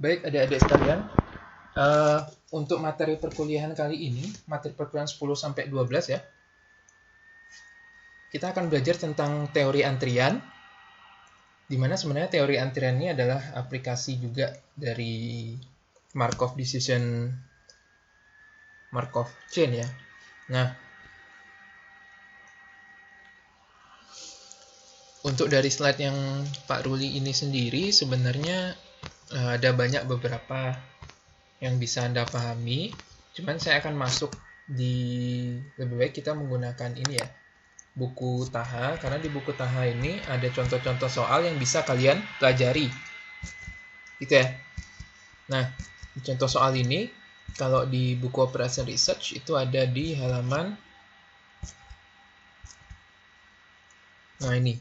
Baik adik-adik sekalian, eh, untuk materi perkuliahan kali ini, materi perkuliahan 10-12 ya, kita akan belajar tentang teori antrian, di mana sebenarnya teori antrian ini adalah aplikasi juga dari Markov decision, Markov chain ya. Nah, untuk dari slide yang Pak Ruli ini sendiri, sebenarnya ada banyak beberapa yang bisa Anda pahami. Cuman saya akan masuk di, lebih baik kita menggunakan ini ya, buku Taha, karena di buku Taha ini ada contoh-contoh soal yang bisa kalian pelajari. Gitu ya. Nah, contoh soal ini, kalau di buku Operation Research itu ada di halaman, nah ini,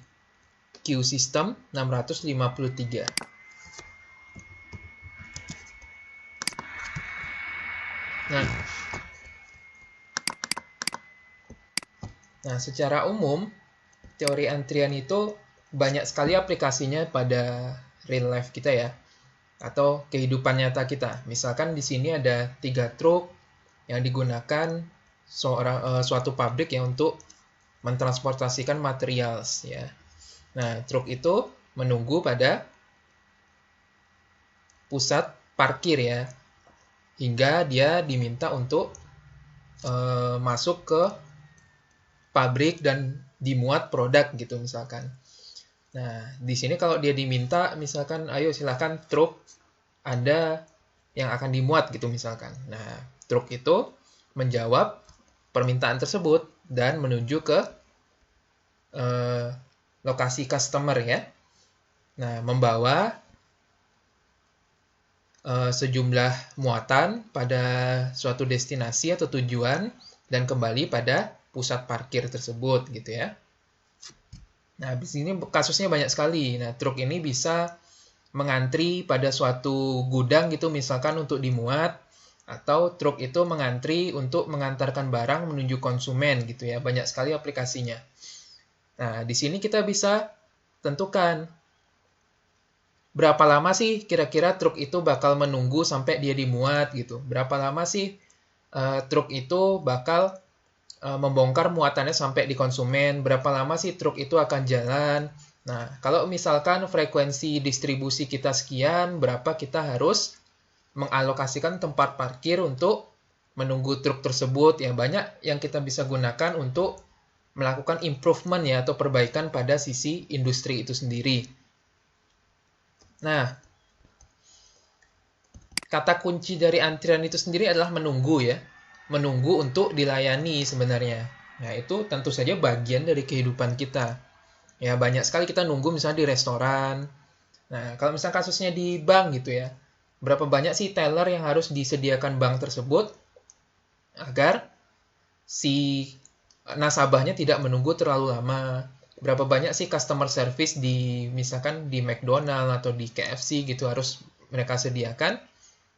Q System 653. Nah, secara umum, teori antrian itu banyak sekali aplikasinya pada real life kita ya, atau kehidupan nyata kita. Misalkan di sini ada 3 truk yang digunakan suatu pabrik ya untuk mentransportasikan material ya. Nah, truk itu menunggu pada pusat parkir ya, hingga dia diminta untuk masuk ke pabrik dan dimuat produk gitu misalkan. Nah, di sini kalau dia diminta misalkan ayo silakan truk Anda yang akan dimuat gitu misalkan. Nah, truk itu menjawab permintaan tersebut dan menuju ke lokasi customer ya. Nah, membawa sejumlah muatan pada suatu destinasi atau tujuan dan kembali pada pusat parkir tersebut gitu ya. Nah, di sini kasusnya banyak sekali. Nah, truk ini bisa mengantri pada suatu gudang gitu misalkan untuk dimuat, atau truk itu mengantri untuk mengantarkan barang menuju konsumen gitu ya. Banyak sekali aplikasinya. Nah, di sini kita bisa tentukan berapa lama sih kira-kira truk itu bakal menunggu sampai dia dimuat gitu. Berapa lama sih truk itu bakal membongkar muatannya sampai di konsumen, berapa lama sih truk itu akan jalan. Nah, kalau misalkan frekuensi distribusi kita sekian, berapa kita harus mengalokasikan tempat parkir untuk menunggu truk tersebut. Ya, banyak yang kita bisa gunakan untuk melakukan improvement ya, atau perbaikan pada sisi industri itu sendiri. Nah, kata kunci dari antrian itu sendiri adalah menunggu ya. Menunggu untuk dilayani sebenarnya. Nah, itu tentu saja bagian dari kehidupan kita. Ya, banyak sekali kita nunggu misalnya di restoran. Nah, kalau misalnya kasusnya di bank gitu ya. Berapa banyak sih teller yang harus disediakan bank tersebut agar si nasabahnya tidak menunggu terlalu lama. Berapa banyak sih customer service di misalkan di McDonald atau di KFC gitu harus mereka sediakan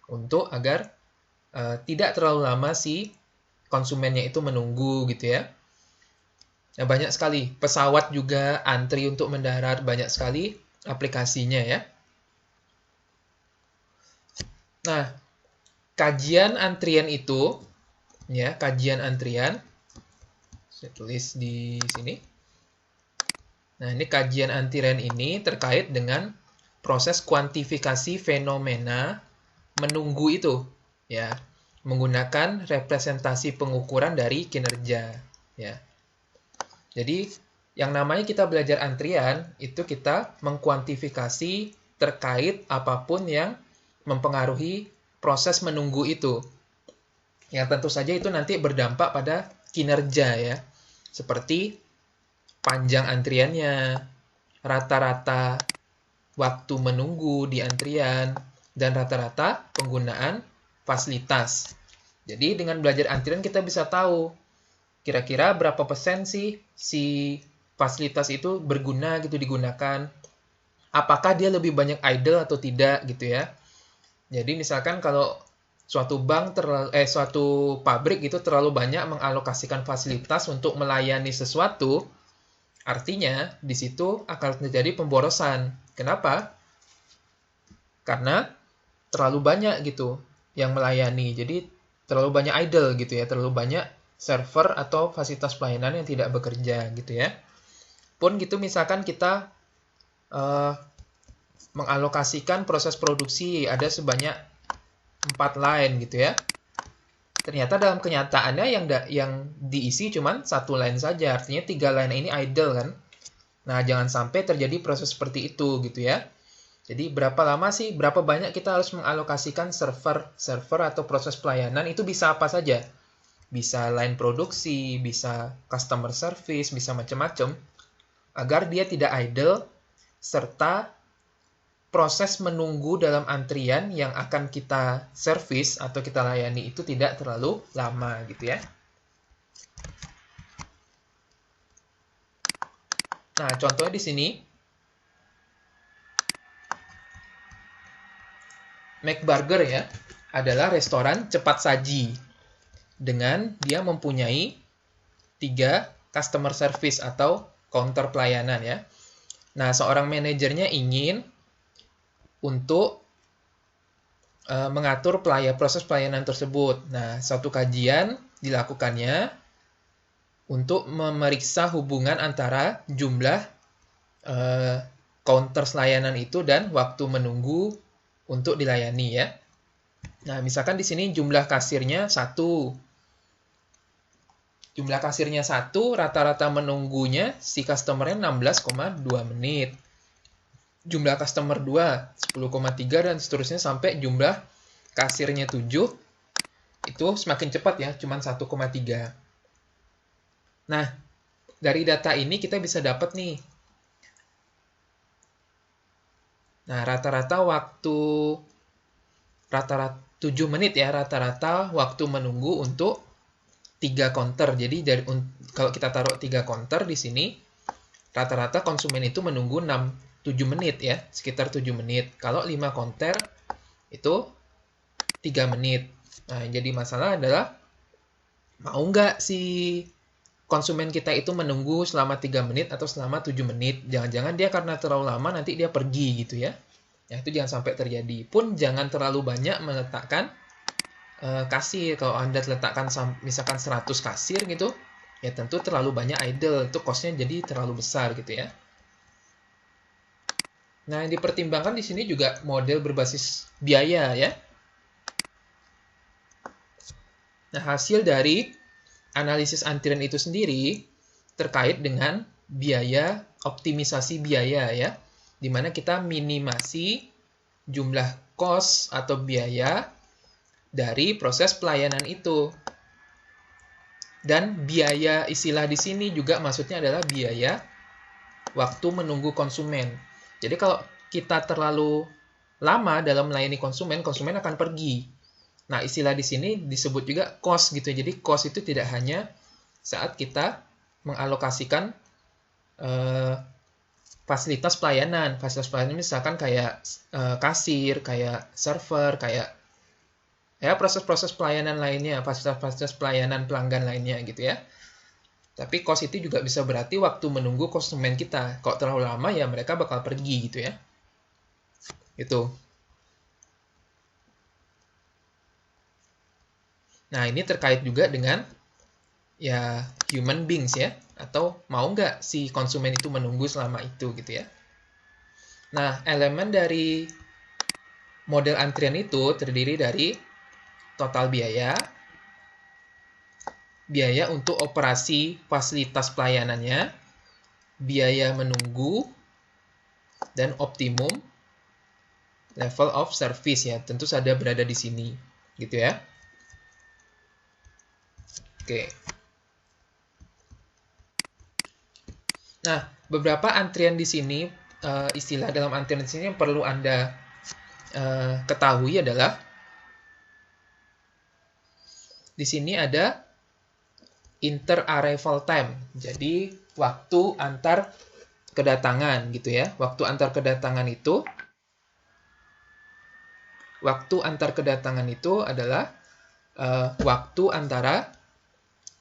untuk agar tidak terlalu lama si konsumennya itu menunggu gitu ya. Nah, banyak sekali. Pesawat juga antri untuk mendarat, banyak sekali aplikasinya ya. Nah, kajian antrian itu, ya, kajian antrian, saya tulis di sini. Nah, ini kajian antrian ini terkait dengan proses kuantifikasi fenomena menunggu itu, ya, menggunakan representasi pengukuran dari kinerja, ya. Jadi, yang namanya kita belajar antrian, itu kita mengkuantifikasi terkait apapun yang mempengaruhi proses menunggu itu. Yang tentu saja itu nanti berdampak pada kinerja ya. Seperti panjang antriannya, rata-rata waktu menunggu di antrian, dan rata-rata penggunaan fasilitas. Jadi dengan belajar antrian kita bisa tahu kira-kira berapa persen sih si fasilitas itu berguna gitu digunakan. Apakah dia lebih banyak idle atau tidak gitu ya. Jadi misalkan kalau suatu pabrik itu terlalu banyak mengalokasikan fasilitas untuk melayani sesuatu, artinya di situ akan terjadi pemborosan. Kenapa? Karena terlalu banyak gitu yang melayani. Jadi terlalu banyak idle gitu ya, terlalu banyak server atau fasilitas pelayanan yang tidak bekerja gitu ya. Pun gitu misalkan kita mengalokasikan proses produksi ada sebanyak 4 line gitu ya. Ternyata dalam kenyataannya yang diisi cuman 1 line saja, artinya 3 line ini idle kan. Nah, jangan sampai terjadi proses seperti itu gitu ya. Jadi berapa banyak kita harus mengalokasikan server atau proses pelayanan, itu bisa apa saja. Bisa line produksi, bisa customer service, bisa macam-macam. Agar dia tidak idle, serta proses menunggu dalam antrian yang akan kita service atau kita layani itu tidak terlalu lama gitu ya. Nah, contohnya di sini McBurger ya adalah restoran cepat saji dengan dia mempunyai 3 customer service atau counter pelayanan ya. Nah, seorang manajernya ingin untuk mengatur proses pelayanan tersebut. Nah, suatu kajian dilakukannya untuk memeriksa hubungan antara jumlah counter layanan itu dan waktu menunggu untuk dilayani ya. Nah, misalkan di sini jumlah kasirnya 1. Jumlah kasirnya 1, rata-rata menunggunya si customer-nya 16,2 menit. Jumlah customer 2, 10,3 dan seterusnya sampai jumlah kasirnya 7. Itu semakin cepat ya, cuma 1,3. Nah, dari data ini kita bisa dapat nih. Nah, rata-rata 7 menit ya, rata-rata waktu menunggu untuk 3 counter. Jadi kalau kita taruh 3 counter di sini, rata-rata konsumen itu menunggu 7 menit ya, sekitar 7 menit. Kalau 5 counter itu 3 menit. Nah, yang jadi masalah adalah mau nggak si konsumen kita itu menunggu selama 3 menit atau selama 7 menit. Jangan-jangan dia karena terlalu lama nanti dia pergi gitu ya. Ya, itu jangan sampai terjadi. Pun jangan terlalu banyak meletakkan kasir. Kalau Anda letakkan misalkan 100 kasir gitu, ya tentu terlalu banyak idle. Itu cost-nya jadi terlalu besar gitu ya. Nah, yang dipertimbangkan di sini juga model berbasis biaya ya. Nah, hasil dari analisis antrian itu sendiri terkait dengan biaya, optimisasi biaya ya, di mana kita minimasi jumlah cost atau biaya dari proses pelayanan itu. Dan biaya istilah di sini juga maksudnya adalah biaya waktu menunggu konsumen. Jadi kalau kita terlalu lama dalam melayani konsumen, konsumen akan pergi. Nah, istilah di sini disebut juga cost gitu. Jadi cost itu tidak hanya saat kita mengalokasikan fasilitas pelayanan. Fasilitas pelayanan misalkan kayak kasir, kayak server, kayak ya proses-proses pelayanan lainnya, fasilitas-fasilitas pelayanan pelanggan lainnya gitu ya. Tapi cost itu juga bisa berarti waktu menunggu konsumen kita. Kalau terlalu lama ya mereka bakal pergi gitu ya. Gitu. Nah, ini terkait juga dengan ya human beings ya. Atau mau nggak si konsumen itu menunggu selama itu gitu ya. Nah, elemen dari model antrian itu terdiri dari total biaya, biaya untuk operasi fasilitas pelayanannya, biaya menunggu, dan optimum level of service ya. Tentu saja berada di sini, gitu ya. Oke. Nah, beberapa antrian di sini, istilah dalam antrian di sini yang perlu Anda ketahui adalah di sini ada inter-arrival time. Jadi, waktu antar kedatangan gitu ya. Waktu antar kedatangan itu adalah waktu antara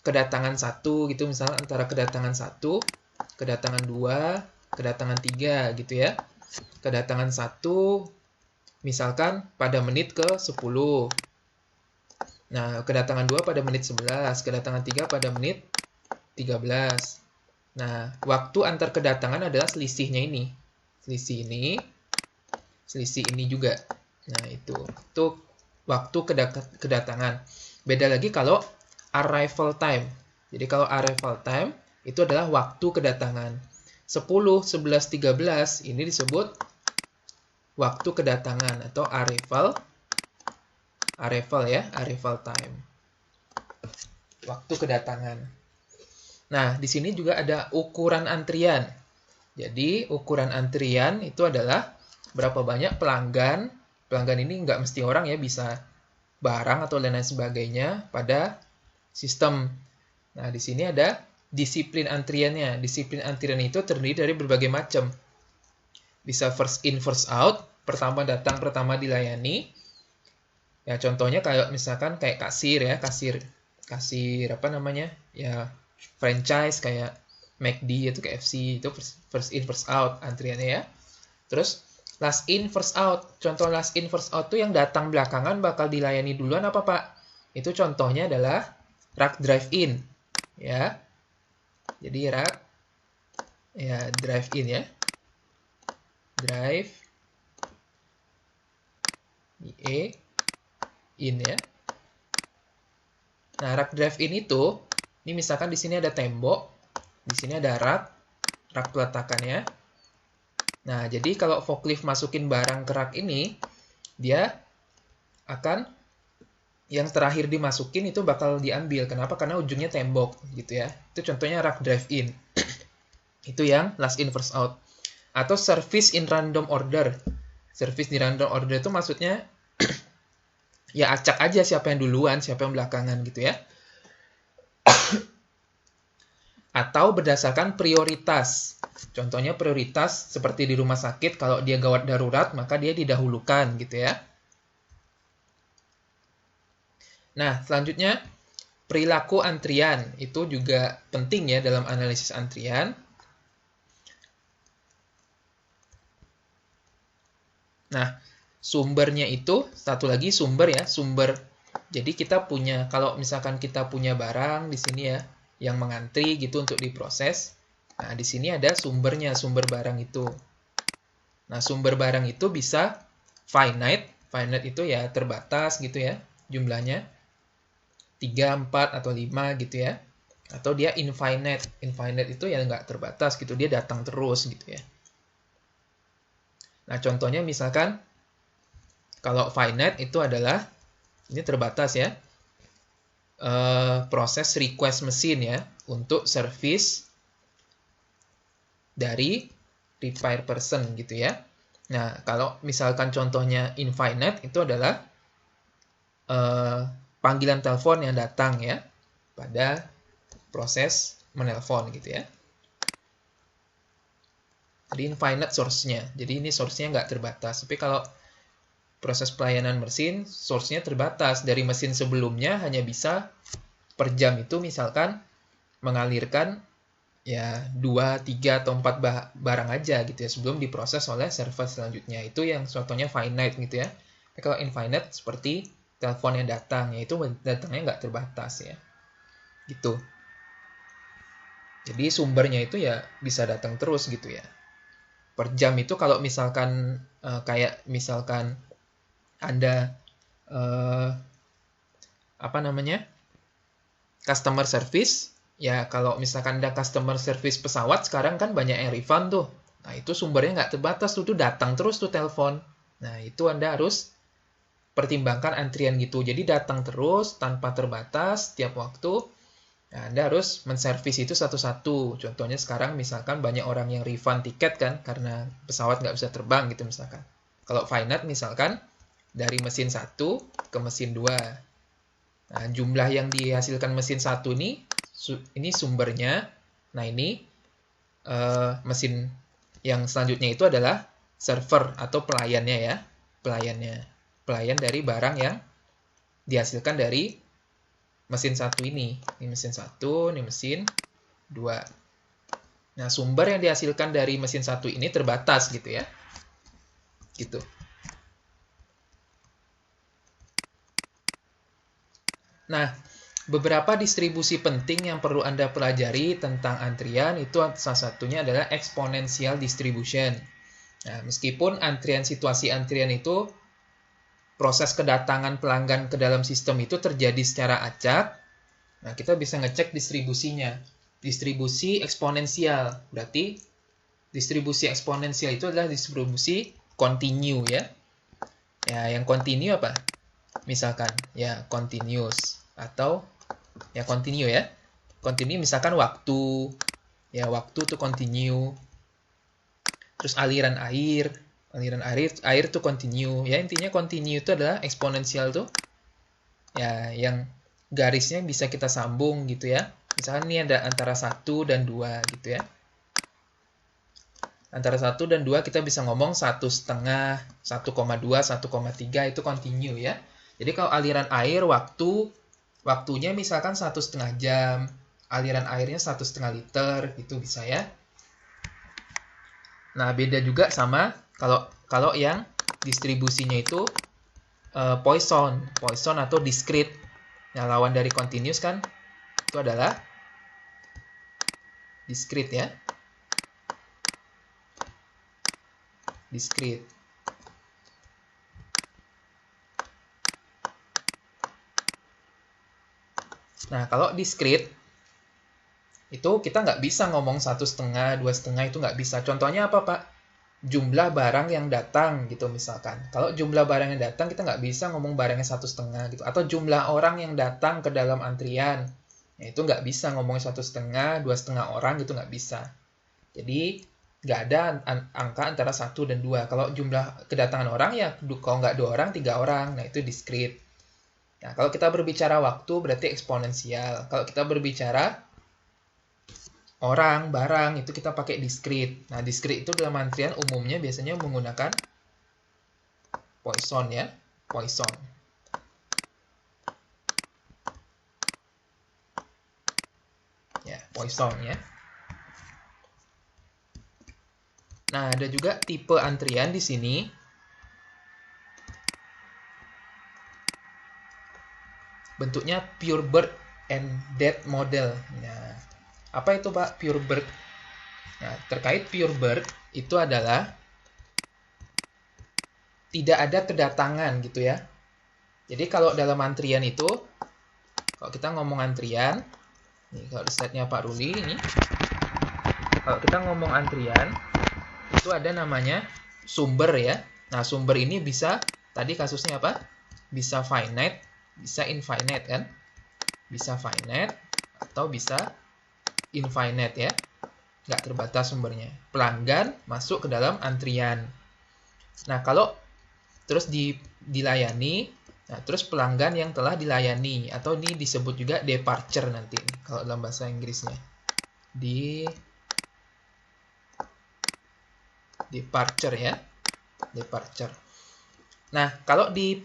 kedatangan 1 gitu, misalnya antara kedatangan 1, kedatangan 2, kedatangan 3 gitu ya. Kedatangan 1 misalkan pada menit ke-10. Nah, kedatangan 2 pada menit 11, kedatangan 3 pada menit 13. Nah, waktu antar kedatangan adalah selisihnya ini. Selisih ini juga. Nah, itu waktu kedatangan. Beda lagi kalau arrival time. Jadi kalau arrival time itu adalah waktu kedatangan. 10, 11, 13 ini disebut waktu kedatangan atau arrival ya, arrival time. Waktu kedatangan. Nah, di sini juga ada ukuran antrian. Jadi, ukuran antrian itu adalah berapa banyak pelanggan. Pelanggan ini nggak mesti orang ya, bisa barang atau lain-lain sebagainya pada sistem. Nah, di sini ada disiplin antriannya. Disiplin antrian itu terdiri dari berbagai macam. Bisa first in, first out. Pertama datang, pertama dilayani. Ya, contohnya kayak misalkan kayak kasir ya, kasir apa namanya? Ya, franchise kayak McD itu KFC itu first in first out antriannya ya. Terus last in first out. Contoh last in first out tuh yang datang belakangan bakal dilayani duluan apa Pak? Itu contohnya adalah rak drive in ya. Jadi rak ya drive in ya. Drive in ya. Nah, rak drive in itu ini misalkan di sini ada tembok, di sini ada rak peletakannya. Nah, jadi kalau forklift masukin barang ke rak ini, dia akan yang terakhir dimasukin itu bakal diambil. Kenapa? Karena ujungnya tembok gitu ya. Itu contohnya rak drive in. Itu yang last in first out. Atau service in random order. Service di random order itu maksudnya ya acak aja siapa yang duluan, siapa yang belakangan gitu ya. Atau berdasarkan prioritas. Contohnya prioritas seperti di rumah sakit, kalau dia gawat darurat, maka dia didahulukan gitu ya. Nah, selanjutnya perilaku antrian. Itu juga penting ya dalam analisis antrian. Nah, sumbernya itu, satu lagi sumber ya, sumber. Jadi kita punya, kalau misalkan kita punya barang di sini ya, yang mengantri gitu untuk diproses. Nah, di sini ada sumbernya, sumber barang itu. Nah, sumber barang itu bisa finite. Finite itu ya terbatas gitu ya, jumlahnya. 3, 4, atau 5 gitu ya. Atau dia infinite. Infinite itu ya nggak terbatas gitu, dia datang terus gitu ya. Nah, contohnya misalkan kalau finite itu adalah, ini terbatas ya, proses request mesin ya, untuk service dari repair person gitu ya. Nah, kalau misalkan contohnya infinite itu adalah panggilan telepon yang datang ya, pada proses menelpon gitu ya. Jadi infinite source-nya. Jadi ini source-nya nggak terbatas. Tapi kalau proses pelayanan mesin, source-nya terbatas. Dari mesin sebelumnya hanya bisa per jam itu misalkan mengalirkan ya 2, 3, atau 4 barang aja gitu ya, sebelum diproses oleh server selanjutnya. Itu yang contohnya finite gitu ya. Tapi kalau infinite seperti telepon yang datang, yaitu datangnya nggak terbatas ya. Gitu. Jadi sumbernya itu ya bisa datang terus gitu ya. Per jam itu kalau misalkan kayak misalkan Anda apa namanya? Customer service, ya kalau misalkan ada customer service pesawat sekarang kan banyak yang refund tuh. Nah, itu sumbernya nggak terbatas tuh datang terus tuh telepon. Nah, itu Anda harus pertimbangkan antrian gitu. Jadi datang terus tanpa terbatas tiap waktu. Nah, Anda harus menservis itu satu-satu. Contohnya sekarang misalkan banyak orang yang refund tiket kan, karena pesawat nggak bisa terbang gitu misalkan. Kalau finite misalkan dari mesin 1 ke mesin 2. Nah, jumlah yang dihasilkan mesin 1 ini sumbernya. Nah, ini mesin yang selanjutnya itu adalah server atau pelayannya ya. Pelayan dari barang yang dihasilkan dari mesin 1 ini. Ini mesin 1, ini mesin 2. Nah, sumber yang dihasilkan dari mesin 1 ini terbatas gitu ya. Gitu. Nah, beberapa distribusi penting yang perlu Anda pelajari tentang antrian itu salah satunya adalah exponential distribution. Nah, meskipun situasi antrian itu proses kedatangan pelanggan ke dalam sistem itu terjadi secara acak, nah kita bisa ngecek distribusinya. Distribusi eksponensial, berarti distribusi eksponensial itu adalah distribusi continue ya. Ya, yang continue apa? Misalkan ya continuous atau ya continue ya. Continue misalkan waktu. Ya, waktu itu continue. Terus aliran air tuh continue. Ya, intinya continue itu adalah eksponensial tuh. Ya, yang garisnya bisa kita sambung gitu ya. Misalkan ini ada antara 1 dan 2 gitu ya. Antara 1 dan 2 kita bisa ngomong 1,5, 1,2, 1,3 itu continue ya. Jadi kalau aliran air waktunya misalkan 1,5 jam, aliran airnya 1,5 liter gitu bisa ya. Nah, beda juga sama kalau yang distribusinya itu Poisson atau discrete. Nah, lawan dari continuous kan itu adalah discrete ya. Discrete. Nah, kalau discrete itu kita nggak bisa ngomong 1,5, 2,5 itu nggak bisa. Contohnya apa, Pak? Jumlah barang yang datang gitu misalkan. Kalau jumlah barang yang datang kita nggak bisa ngomong barangnya 1,5 gitu. Atau jumlah orang yang datang ke dalam antrian, ya itu nggak bisa ngomong 1,5, 2,5 orang gitu nggak bisa. Jadi nggak ada angka antara 1 dan 2. Kalau jumlah kedatangan orang ya kalau nggak 2 orang, 3 orang. Nah itu discrete. Nah kalau kita berbicara waktu berarti eksponensial. Kalau kita berbicara orang, barang, itu kita pakai discrete. Nah, discrete itu dalam antrian umumnya biasanya menggunakan Poisson ya. Poisson. Ya, Poisson ya. Nah, ada juga tipe antrian di sini. Bentuknya pure birth and death model. Nah, apa itu Pak pure birth? Nah, terkait pure birth itu adalah tidak ada kedatangan gitu ya. Jadi kalau dalam antrian itu, kalau kita ngomong antrian, nih kalau di slide-nya Pak Ruli ini, kalau kita ngomong antrian, itu ada namanya sumber ya. Nah, sumber ini bisa, tadi kasusnya apa? Bisa finite, bisa infinite kan? Bisa finite atau bisa infinite ya. Nggak terbatas sumbernya. Pelanggan masuk ke dalam antrian. Nah, kalau terus dilayani, nah terus pelanggan yang telah dilayani, atau ini disebut juga departure nanti, kalau dalam bahasa Inggrisnya. Departure ya. Departure. Nah, kalau di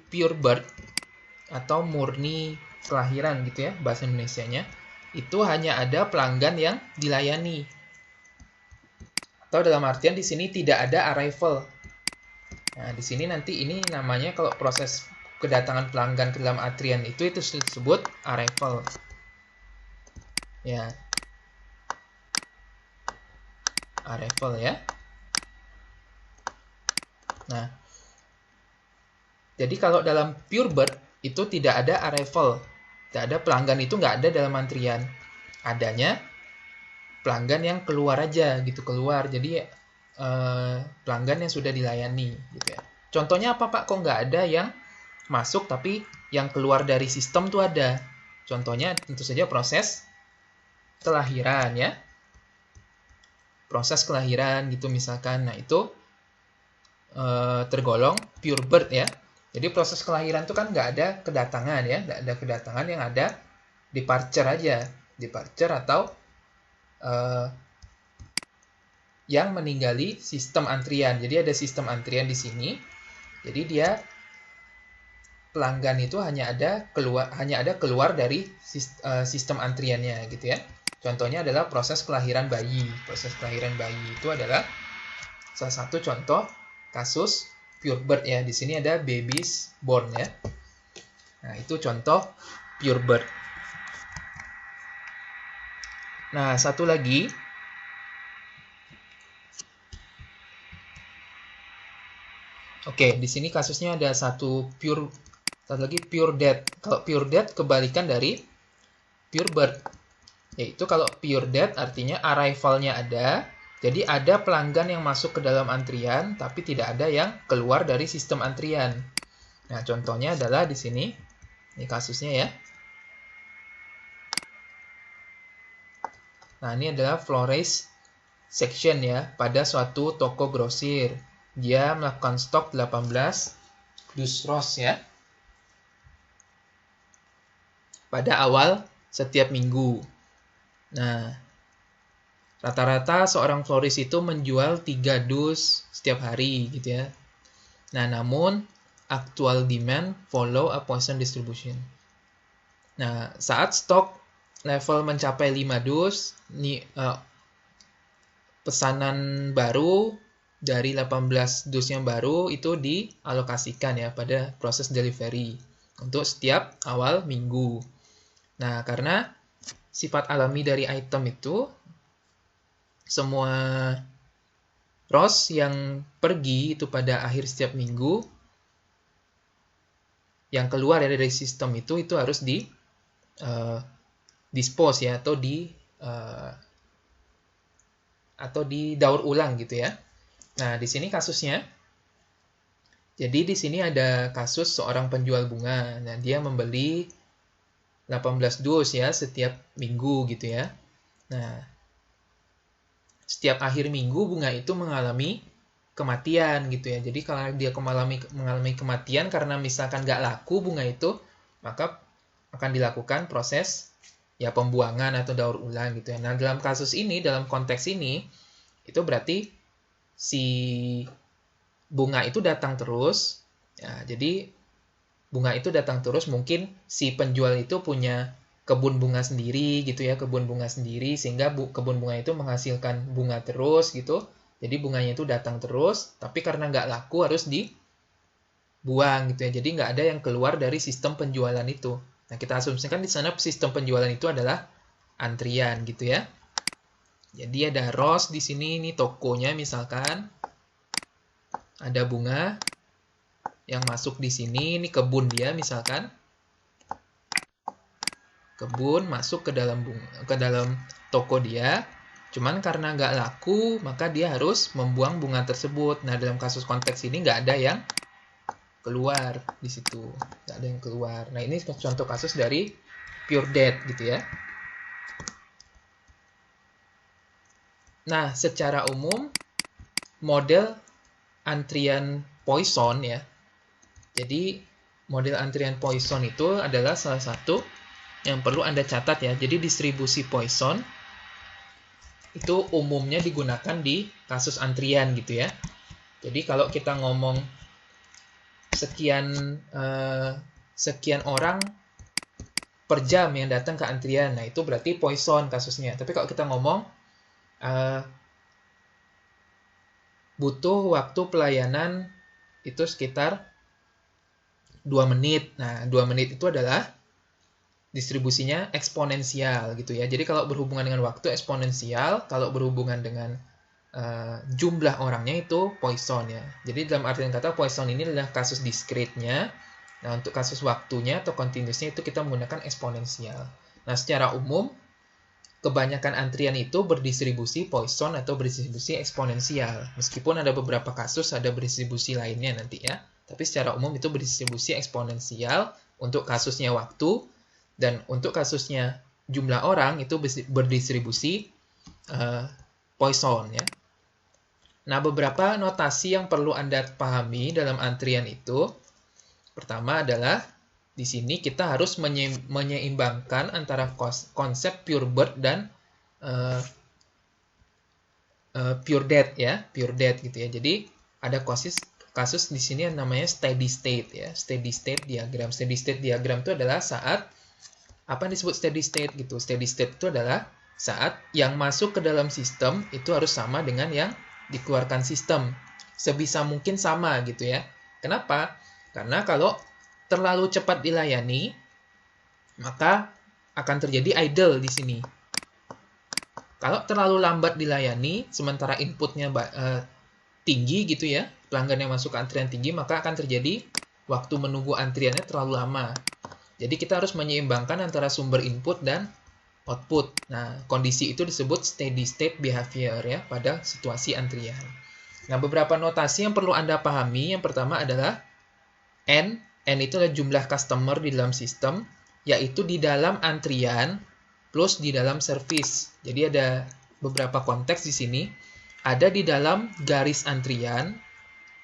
pure birth atau murni kelahiran gitu ya, bahasa Indonesianya, itu hanya ada pelanggan yang dilayani. Atau dalam artian di sini tidak ada arrival. Nah, di sini nanti ini namanya kalau proses kedatangan pelanggan ke dalam antrian itu disebut arrival. Ya. Arrival ya. Nah, jadi kalau dalam pure birth itu tidak ada arrival. Tidak ada pelanggan itu nggak ada dalam antrian. Adanya pelanggan yang keluar aja gitu, keluar. Jadi pelanggan yang sudah dilayani gitu ya. Contohnya apa Pak? Kok nggak ada yang masuk tapi yang keluar dari sistem tuh ada? Contohnya tentu saja proses kelahiran ya. Proses kelahiran gitu misalkan. Nah itu tergolong pure birth ya. Jadi proses kelahiran itu kan nggak ada kedatangan ya. Nggak ada kedatangan, yang ada departure aja. Departure atau yang meninggali sistem antrian. Jadi ada sistem antrian di sini. Jadi dia pelanggan itu hanya ada keluar dari sistem antriannya gitu ya. Contohnya adalah proses kelahiran bayi. Proses kelahiran bayi itu adalah salah satu contoh kasus pure birth ya. Di sini ada babies born ya. Nah, itu contoh PureBird. Nah, satu lagi. Oke, di sini kasusnya ada satu lagi PureDate. Kalau PureDate kebalikan dari PureBird. Yaitu kalau PureDate artinya arrival-nya ada, jadi ada pelanggan yang masuk ke dalam antrian, tapi tidak ada yang keluar dari sistem antrian. Nah, contohnya adalah di sini. Ini kasusnya ya. Nah, ini adalah Flores section ya, pada suatu toko grosir. Dia melakukan stok 18 dus ros ya, pada awal setiap minggu. Nah, rata-rata seorang florist itu menjual 3 dus setiap hari gitu ya. Nah, namun actual demand follow a Poisson distribution. Nah, saat stok level mencapai 5 dus, pesanan baru dari 18 dus yang baru itu dialokasikan ya pada proses delivery untuk setiap awal minggu. Nah, karena sifat alami dari item itu, semua ROS yang pergi itu pada akhir setiap minggu, yang keluar dari sistem itu harus dispose ya, atau didaur ulang gitu ya. Nah, di sini kasusnya, jadi di sini ada kasus seorang penjual bunga. Nah, dia membeli 18 dus ya setiap minggu gitu ya. Nah, setiap akhir minggu bunga itu mengalami kematian gitu ya. Jadi kalau dia mengalami kematian karena misalkan nggak laku bunga itu, maka akan dilakukan proses ya pembuangan atau daur ulang gitu ya. Nah, dalam kasus ini, dalam konteks ini, itu berarti si bunga itu datang terus. Ya, jadi bunga itu datang terus, mungkin si penjual itu punya kebun bunga sendiri gitu ya, kebun bunga sendiri, sehingga kebun bunga itu menghasilkan bunga terus gitu. Jadi bunganya itu datang terus, tapi karena nggak laku harus dibuang gitu ya. Jadi nggak ada yang keluar dari sistem penjualan itu. Nah, kita asumsikan di sana sistem penjualan itu adalah antrian gitu ya. Jadi ada ROS di sini, ini tokonya misalkan. Ada bunga yang masuk di sini, ini kebun dia misalkan. Kebun masuk ke dalam toko dia. Cuman karena nggak laku, maka dia harus membuang bunga tersebut. Nah, dalam kasus konteks ini nggak ada yang keluar di situ. Nggak ada yang keluar. Nah, ini contoh kasus dari PureDate gitu ya. Nah, secara umum, model antrian Poisson ya. Jadi, model antrian Poisson itu adalah salah satu yang perlu Anda catat ya. Jadi, distribusi Poisson itu umumnya digunakan di kasus antrian gitu ya. Jadi kalau kita ngomong sekian orang per jam yang datang ke antrian, nah itu berarti Poisson kasusnya. Tapi kalau kita ngomong butuh waktu pelayanan itu sekitar 2 menit. Nah, 2 menit itu adalah distribusinya eksponensial gitu ya. Jadi kalau berhubungan dengan waktu eksponensial, kalau berhubungan dengan jumlah orangnya itu Poisson ya. Jadi dalam artian kata Poisson ini adalah kasus discrete-nya. Nah, untuk kasus waktunya atau continuous-nya itu kita menggunakan eksponensial. Nah, secara umum kebanyakan antrian itu berdistribusi Poisson atau berdistribusi eksponensial. Meskipun ada beberapa kasus ada berdistribusi lainnya nanti ya. Tapi secara umum itu berdistribusi eksponensial untuk kasusnya waktu. Dan untuk kasusnya jumlah orang itu berdistribusi Poisson ya. Nah, beberapa notasi yang perlu Anda pahami dalam antrian itu. Pertama adalah di sini kita harus menyeimbangkan antara konsep PureBird dan PureDate ya, PureDate gitu ya. Jadi ada kasus di sini yang namanya steady state ya, steady state diagram. Steady state diagram itu adalah saat apa yang disebut steady state gitu. Steady state itu adalah saat yang masuk ke dalam sistem itu harus sama dengan yang dikeluarkan sistem. Sebisa mungkin sama gitu ya. Kenapa? Karena kalau terlalu cepat dilayani, maka akan terjadi idle di sini. Kalau terlalu lambat dilayani, sementara inputnya tinggi gitu ya, pelanggan yang masuk ke antrian tinggi, maka akan terjadi waktu menunggu antriannya terlalu lama. Jadi kita harus menyeimbangkan antara sumber input dan output. Nah, kondisi itu disebut steady state behavior ya pada situasi antrian. Nah, beberapa notasi yang perlu Anda pahami. Yang pertama adalah N. N itu adalah jumlah customer di dalam sistem, yaitu di dalam antrian plus di dalam service. Jadi ada beberapa konteks di sini. Ada di dalam garis antrian.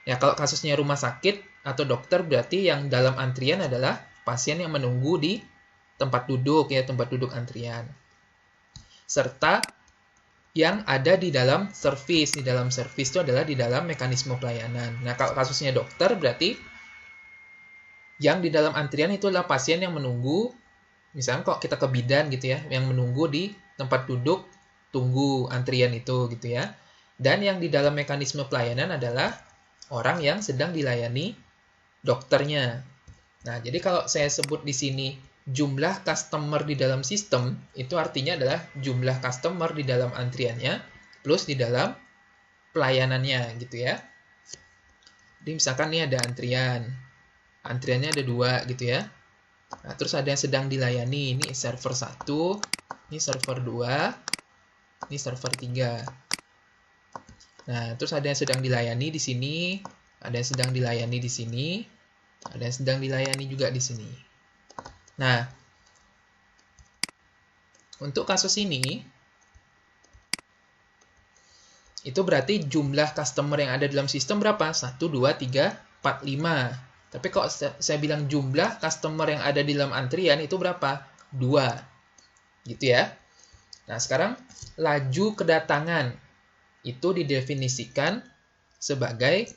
Ya, kalau kasusnya rumah sakit atau dokter, berarti yang dalam antrian adalah pasien yang menunggu di tempat duduk ya, tempat duduk antrian. Serta yang ada di dalam service. Di dalam service itu adalah di dalam mekanisme pelayanan. Nah, kalau kasusnya dokter, berarti yang di dalam antrian itu adalah pasien yang menunggu, misalnya kok kita ke bidan gitu ya, yang menunggu di tempat duduk tunggu antrian itu gitu ya. Dan yang di dalam mekanisme pelayanan adalah orang yang sedang dilayani dokternya. Nah, jadi kalau saya sebut di sini jumlah customer di dalam sistem, itu artinya adalah jumlah customer di dalam antriannya plus di dalam pelayanannya gitu ya. Jadi misalkan nih ada antrian. Antriannya ada 2 gitu ya. Nah, terus ada yang sedang dilayani. Ini server 1, ini server 2, ini server 3. Nah, terus ada yang sedang dilayani di sini, ada yang sedang dilayani di sini, ada yang sedang dilayani juga di sini. Nah, untuk kasus ini, itu berarti jumlah customer yang ada dalam sistem berapa? 1, 2, 3, 4, 5. Tapi kalau saya bilang jumlah customer yang ada di dalam antrian itu berapa? 2. Gitu ya. Nah, sekarang laju kedatangan itu didefinisikan sebagai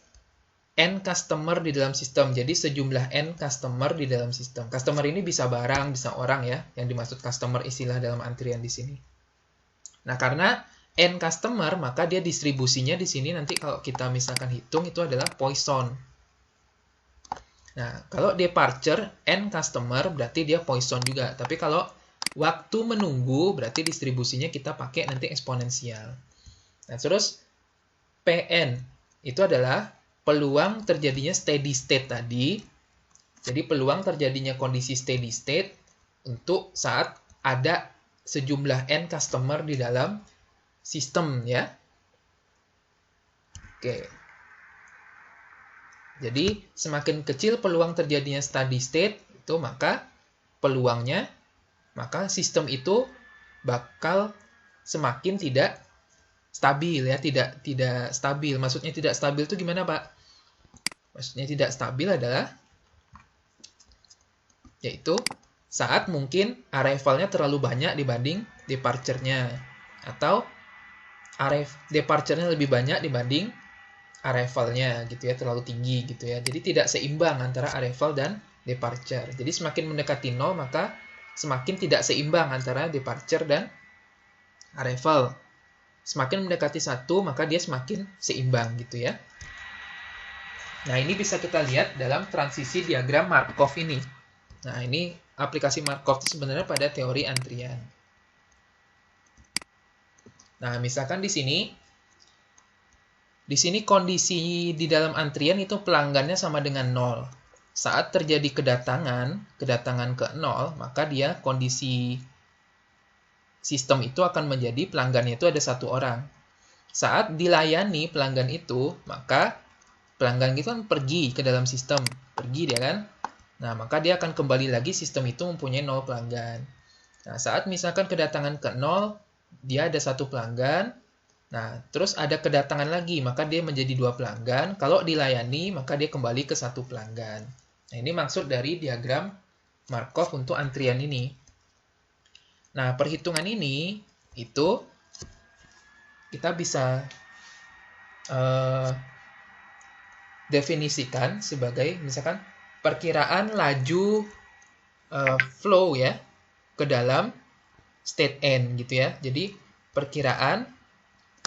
N customer di dalam sistem. Jadi sejumlah N customer di dalam sistem. Customer ini bisa barang, bisa orang ya. Yang dimaksud customer istilah dalam antrian di sini. Nah, karena N customer, maka dia distribusinya di sini nanti kalau kita misalkan hitung itu adalah Poisson. Nah, kalau departure N customer berarti dia Poisson juga. Tapi kalau waktu menunggu berarti distribusinya kita pakai nanti eksponensial. Nah, terus PN itu adalah peluang terjadinya steady state tadi. Jadi peluang terjadinya kondisi steady state untuk saat ada sejumlah N customer di dalam sistem ya. Oke. Jadi semakin kecil peluang terjadinya steady state itu maka peluangnya, maka sistem itu bakal semakin tidak stabil ya, tidak stabil. Maksudnya tidak stabil itu gimana, Pak? Maksudnya tidak stabil adalah yaitu saat mungkin arrival-nya terlalu banyak dibanding departure-nya atau departure-nya lebih banyak dibanding arrival-nya gitu ya, terlalu tinggi gitu ya. Jadi tidak seimbang antara arrival dan departure. Jadi semakin mendekati 0 maka semakin tidak seimbang antara departure dan arrival. Semakin mendekati 1, maka dia semakin seimbang gitu ya. Nah, ini bisa kita lihat dalam transisi diagram Markov ini. Nah, ini aplikasi Markov itu sebenarnya pada teori antrian. Nah, misalkan di sini kondisi di dalam antrian itu pelanggannya sama dengan 0. Saat terjadi kedatangan ke 0, maka dia kondisi sistem itu akan menjadi pelanggannya itu ada 1 orang. Saat dilayani pelanggan itu, maka pelanggan itu kan pergi ke dalam sistem. Pergi dia kan. Nah, maka dia akan kembali lagi sistem itu mempunyai 0 pelanggan. Nah, saat misalkan kedatangan ke 0, dia ada 1 pelanggan. Nah, terus ada kedatangan lagi, maka dia menjadi 2 pelanggan. Kalau dilayani, maka dia kembali ke 1 pelanggan. Nah, ini maksud dari diagram Markov untuk antrian ini. Nah, perhitungan ini itu kita bisa definisikan sebagai misalkan perkiraan laju flow ya ke dalam state N gitu ya. Jadi perkiraan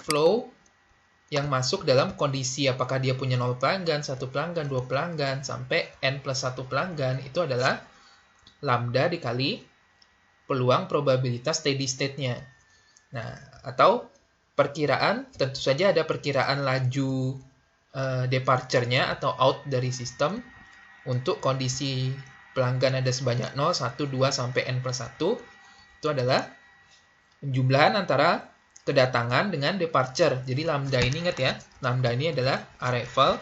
flow yang masuk dalam kondisi apakah dia punya 0 pelanggan, 1 pelanggan, 2 pelanggan, sampai N plus 1 pelanggan, itu adalah lambda dikali peluang probabilitas steady state-nya. Nah, atau perkiraan, tentu saja ada perkiraan laju departure-nya atau out dari sistem untuk kondisi pelanggan ada sebanyak 0, 1, 2, sampai N plus 1. Itu adalah penjumlahan antara kedatangan dengan departure. Jadi lambda ini ingat ya, lambda ini adalah arrival,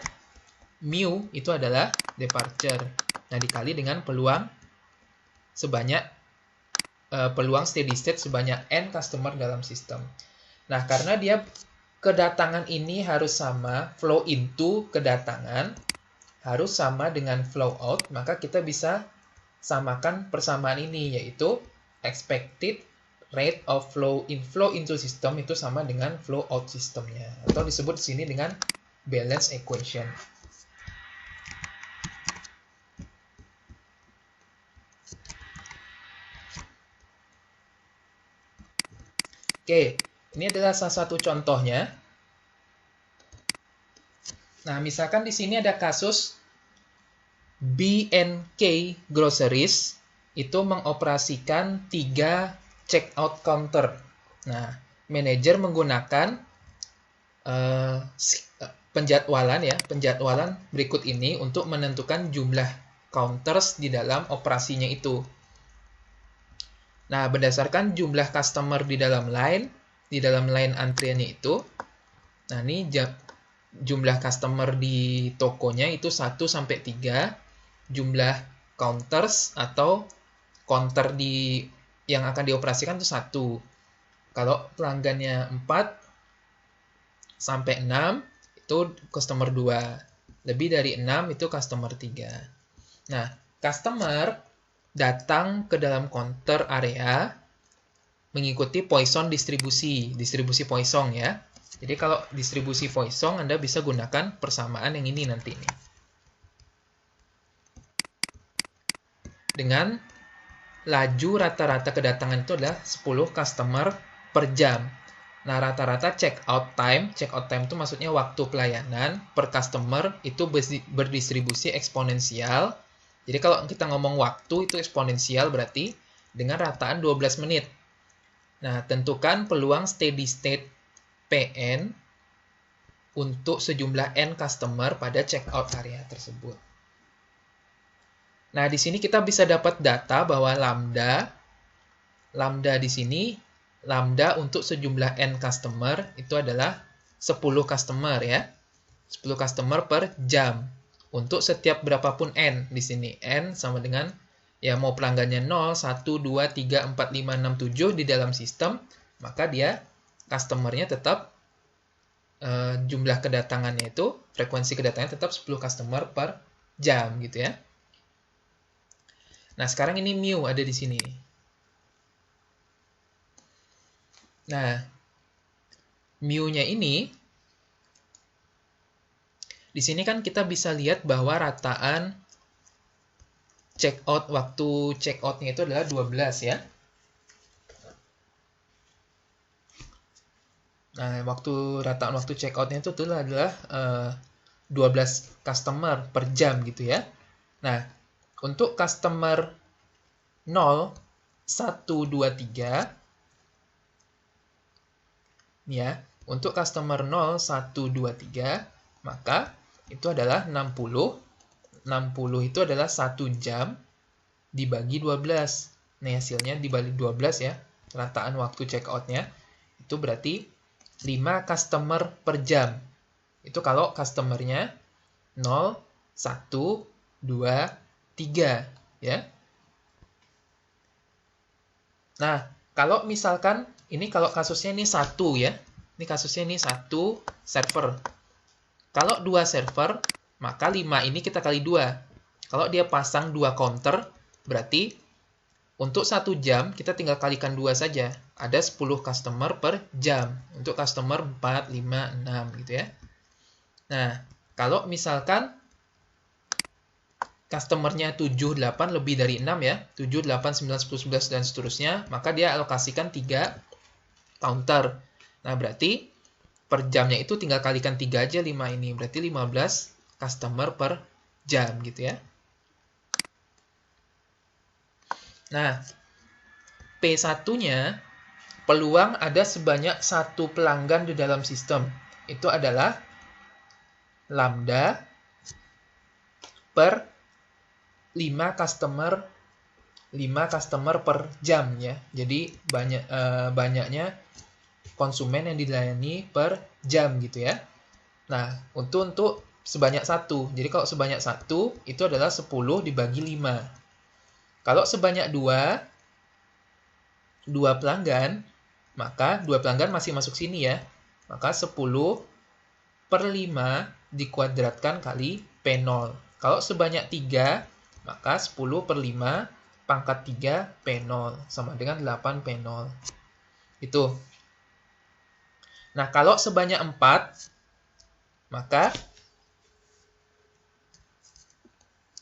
mu itu adalah departure. Nah, dikali dengan peluang sebanyak peluang steady state sebanyak N customer dalam sistem. Nah, karena dia kedatangan ini harus sama, flow into kedatangan harus sama dengan flow out, maka kita bisa samakan persamaan ini, yaitu expected rate of flow into system itu sama dengan flow out sistemnya, atau disebut di sini dengan balance equation. Oke, ini adalah salah satu contohnya. Nah, misalkan di sini ada kasus B&K Groceries itu mengoperasikan 3 checkout counter. Nah, manajer menggunakan penjadwalan berikut ini untuk menentukan jumlah counters di dalam operasinya itu. Nah, berdasarkan jumlah customer di dalam line antriannya itu, nah ini jumlah customer di tokonya itu 1 sampai 3, jumlah counters atau counter yang akan dioperasikan itu 1. Kalau pelanggannya 4 sampai 6 itu customer 2. Lebih dari 6 itu customer 3. Nah, customer datang ke dalam counter area mengikuti Poisson distribusi Poisson ya. Jadi kalau distribusi Poisson Anda bisa gunakan persamaan yang ini nanti nih. Dengan laju rata-rata kedatangan itu adalah 10 customer per jam. Nah, rata-rata checkout time itu maksudnya waktu pelayanan per customer itu berdistribusi eksponensial. Jadi kalau kita ngomong waktu itu eksponensial berarti dengan rataan 12 menit. Nah, tentukan peluang steady state PN untuk sejumlah N customer pada checkout area tersebut. Nah, di sini kita bisa dapat data bahwa lambda di sini, lambda untuk sejumlah N customer itu adalah 10 customer ya. 10 customer per jam. Untuk setiap berapapun N di sini. N sama dengan ya mau pelanggannya 0, 1, 2, 3, 4, 5, 6, 7 di dalam sistem, maka dia customernya tetap jumlah kedatangannya itu, frekuensi kedatangannya tetap 10 customer per jam gitu ya. Nah, sekarang ini mu ada di sini. Nah, mu-nya ini di sini kan kita bisa lihat bahwa rataan waktu checkout-nya itu adalah 12 ya. Nah, rataan waktu checkout-nya itu adalah 12 customer per jam gitu ya. Nah, untuk customer 0, 1, 2, 3 ya, untuk customer 0, 1, 2, 3 maka itu adalah 60. 60 itu adalah 1 jam dibagi 12. Nah, hasilnya dibagi 12 ya. Rataan waktu checkout-nya itu berarti 5 customer per jam. Itu kalau customer-nya 0, 1, 2, 3 ya. Nah, kalau misalkan ini kalau kasusnya ini 1 ya. Ini kasusnya ini 1 server. Kalau 2 server, maka 5 ini kita kali 2. Kalau dia pasang 2 counter, berarti untuk 1 jam kita tinggal kalikan 2 saja. Ada 10 customer per jam. Untuk customer 4, 5, 6 gitu ya. Nah, kalau misalkan customernya 7, 8 lebih dari 6 ya. 7, 8, 9, 10, 11 dan seterusnya. Maka dia alokasikan 3 counter. Nah, berarti per jamnya itu tinggal kalikan 3 aja 5 ini. Berarti 15 customer per jam gitu ya. Nah, P1-nya peluang ada sebanyak 1 pelanggan di dalam sistem. Itu adalah lambda per 5 customer per jam ya. Jadi banyaknya konsumen yang dilayani per jam gitu ya. Nah, untuk sebanyak 1. Jadi kalau sebanyak 1 itu adalah 10 dibagi 5. Kalau sebanyak 2 pelanggan, maka 2 pelanggan masih masuk sini ya. Maka 10 per 5 dikuadratkan kali P0. Kalau sebanyak 3, maka 10 per 5 pangkat 3 P0 sama dengan 8 P0. Itu. Nah, kalau sebanyak 4, maka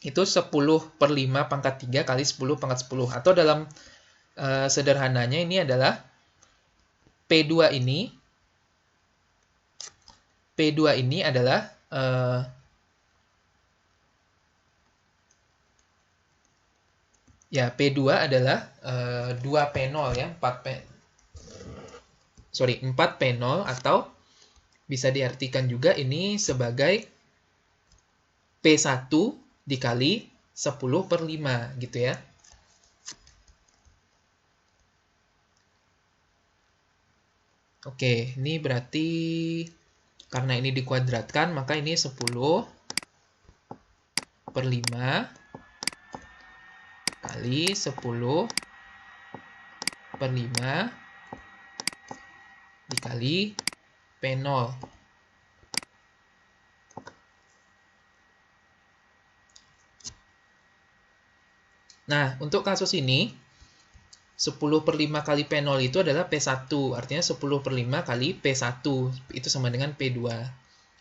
itu 10 per 5 pangkat 3 kali 10 pangkat 10. Atau dalam sederhananya ini adalah P2 ini adalah P2 adalah 2 P0 ya, 4 P0 atau bisa diartikan juga ini sebagai P1 dikali 10 per 5 gitu ya. Oke, ini berarti karena ini dikuadratkan, maka ini 10 per 5 kali 10 per 5 dikali P0. Nah, untuk kasus ini, 10 per 5 kali P0 itu adalah P1. Artinya 10 per 5 kali P1. Itu sama dengan P2.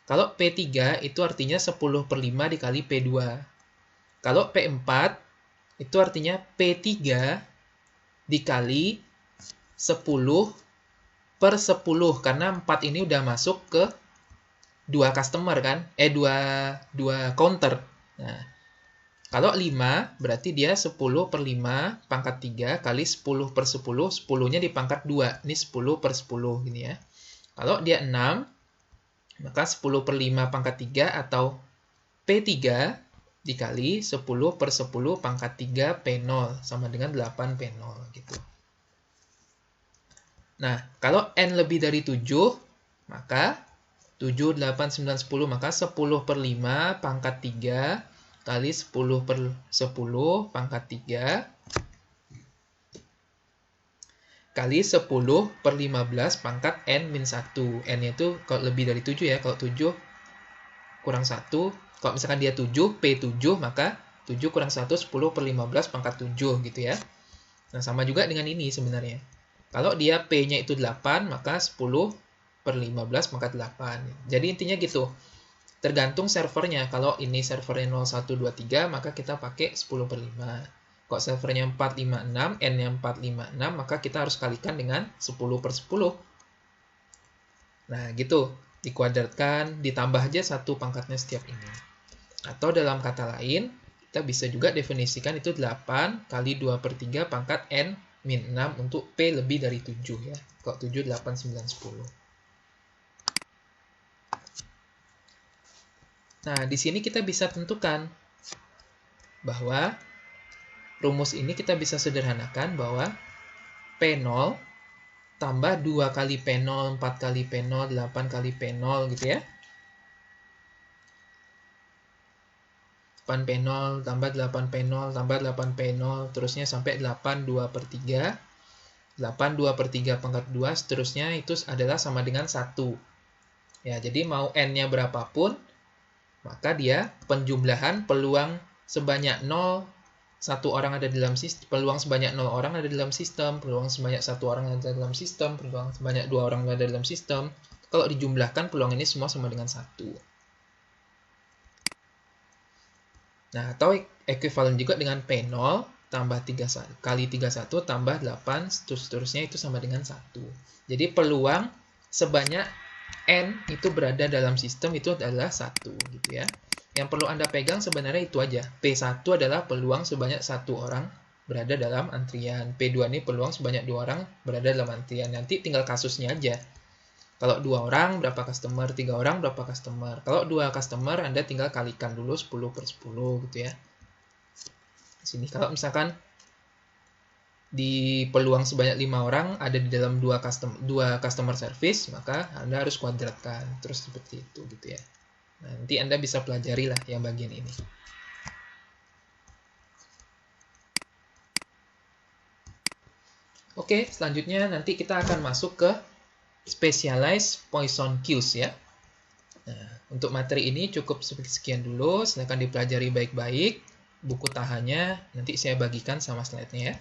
Kalau P3 itu artinya 10 per 5 dikali P2. Kalau P4 itu artinya P3 dikali 10 per 10. Karena 4 ini udah masuk ke 2 customer kan? 2 counter. Nah, kalau 5, berarti dia 10 per 5 pangkat 3 kali 10 per 10, 10-nya di pangkat 2. Ini 10 per 10, gini ya. Kalau dia 6, maka 10 per 5 pangkat 3 atau P3 dikali 10 per 10 pangkat 3 P0, sama dengan 8 P0, gitu. Nah, kalau N lebih dari 7, maka 7, 8, 9, 10, maka 10 per 5 pangkat 3 kali 10 per 10 pangkat 3 kali 10 per 15 pangkat N-1. N-nya itu kalau lebih dari 7 ya. Kalau 7 kurang 1. Kalau misalkan dia 7, P7, maka 7 kurang 1, 10 per 15 pangkat 7 gitu ya. Nah, sama juga dengan ini sebenarnya. Kalau dia P-nya itu 8, maka 10 per 15 pangkat 8. Jadi intinya gitu. Tergantung servernya. Kalau ini servernya 0123, maka kita pakai 10 per 5. Kalau servernya 456, N-nya 456, maka kita harus kalikan dengan 10 per 10. Nah, gitu. Dikuadratkan, ditambah aja 1 pangkatnya setiap ini. Atau dalam kata lain, kita bisa juga definisikan itu 8 kali 2 per 3 pangkat N-6 untuk P lebih dari 7 ya. Kalau 7, 8, 9, 10. Nah, di sini kita bisa tentukan bahwa rumus ini kita bisa sederhanakan bahwa P0 tambah 2 kali P0, 4 kali P0, 8 kali P0 gitu ya. 8 P0 tambah 8 P0 tambah 8 P0, terusnya sampai 8 2 per 3. 8 2 per 3 pangkat 2, seterusnya itu adalah sama dengan 1. Ya, jadi mau N-nya berapapun, maka dia penjumlahan peluang sebanyak 0, 1 orang ada di dalam sistem, peluang sebanyak 0 orang ada di dalam sistem, peluang sebanyak 1 orang ada di dalam sistem, peluang sebanyak 2 orang ada di dalam sistem. Kalau dijumlahkan, peluang ini semua sama dengan 1. Nah, atau ekuivalen juga dengan P0 tambah 3 kali 31 tambah 8, seterusnya itu sama dengan 1. Jadi peluang sebanyak N itu berada dalam sistem itu adalah 1 gitu ya. Yang perlu Anda pegang sebenarnya itu aja. P1 adalah peluang sebanyak 1 orang berada dalam antrian. P2 ini peluang sebanyak 2 orang berada dalam antrian. Nanti tinggal kasusnya aja. Kalau 2 orang berapa customer, 3 orang berapa customer. Kalau 2 customer Anda tinggal kalikan dulu 10/10 gitu ya. Di sini kalau misalkan di peluang sebanyak 5 orang ada di dalam 2 customer service, maka Anda harus kuadratkan terus seperti itu gitu ya. Nanti Anda bisa pelajari lah yang bagian ini. Oke, selanjutnya nanti kita akan masuk ke specialized Poisson queues ya. Nah, untuk materi ini cukup sekian dulu, silakan dipelajari baik-baik. Buku tahannya nanti saya bagikan sama slide-nya ya.